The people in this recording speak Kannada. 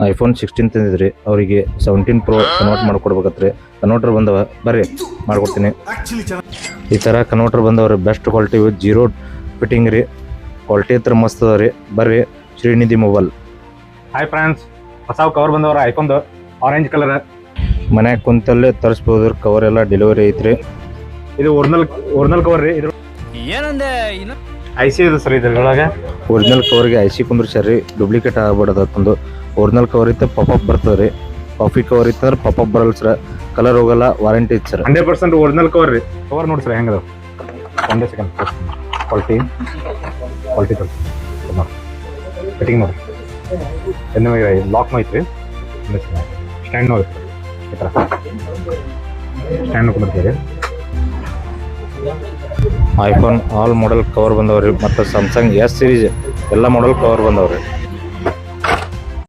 ಐಫೋನ್ 16 ತಂದಿದ್ರಿ, ಅವರಿಗೆ 17 Pro ಕನ್ವರ್ಟ್ ಮಾಡ್ಕೊಡ್ಬೇಕತ್ರಿ. ಕನ್ವರ್ಟರ್ ಬಂದವ, ಬರ್ರಿ ಮಾಡ್ಕೊಡ್ತೀನಿ. ಈ ಥರ ಕನ್ವರ್ಟರ್ ಬಂದವ್ರಿ, best quality with zero fitting ರೀ. ಕ್ವಾಲಿಟಿ ಹತ್ರ ಮಸ್ತ್ ಅದ ರೀ. ಬರ್ರಿ ಶ್ರೀನಿಧಿ ಮೊಬೈಲ್. ಹಾಯ್ ಫ್ರೆಂಡ್ಸ್, ಹೊಸ ಕವರ್ ಬಂದವ್ರ ಐಫೋನ್ದು ಆರೆಂಜ್ ಕಲರ್. ಮನ್ಯಾಗ ಕುಂತಲ್ಲೇ ತರಿಸ್ಬೋದು. ಕವರ್ ಎಲ್ಲ ಡೆಲಿವರಿ ಐತ್ರಿ. ಇದು ಒರಿಜಿನಲ್ ಕವರ್ ರೀ. ಇದು ಏನಂದೆ ಐಸಿ ಇದು ಸರ್. ಇದ್ರೊಳಗೆ ಒರಿಜಿನಲ್ ಕವರ್ಗೆ ಐಸಿ ಕುಂದ್ರಿಸ್ಯಾರ ರೀ. ಡೂಪ್ಲಿಕೇಟ್ ಆಗ್ಬಿಡೋದಂದು. ಒರಿಜಿನಲ್ ಕವರ್ ಇತ್ತು ಪಾಪಪ್ ಬರ್ತದೆ ರೀ. ಕಾಫಿ ಕವರ್ ಇತ್ತಂದ್ರೆ ಪಾಪಪ್ ಬರಲ್ಲ ಸರ್. ಕಲರ್ ಹೋಗಲ್ಲ, ವಾರಂಟಿ ಇತ್ತು ಸರ್. 100% ಒರಿಜಿನಲ್ ಕವರ್ ರೀ. ಕವರ್ ನೋಡಿ ಸರ್ ಹೆಂಗದ. ಒಂದೇ ಸೆಕೆಂಡ್. ಕ್ವಾಲಿಟಿ ಫಿಟ್ಟಿಂಗ್ ನೋಡಿ. ಲಾಕ್ ಐತ್ರಿ. ಸ್ಟ್ಯಾಂಡ್ ನೋಡಿ, ಈ ಥರ ಸ್ಟ್ಯಾಂಡ್ ನೋಡ್ಕೊಂಡ್ಬರ್ತೀರಿ. ಐಫೋನ್ ಆಲ್ ಮಾಡೆಲ್ ಕವರ್ ಬಂದವ್ರಿ. ಮತ್ತು ಸ್ಯಾಮ್ಸಂಗ್ S ಸೀರೀಸ್ ಎಲ್ಲ ಮಾಡೆಲ್ ಕವರ್ ಬಂದವ್ರಿ.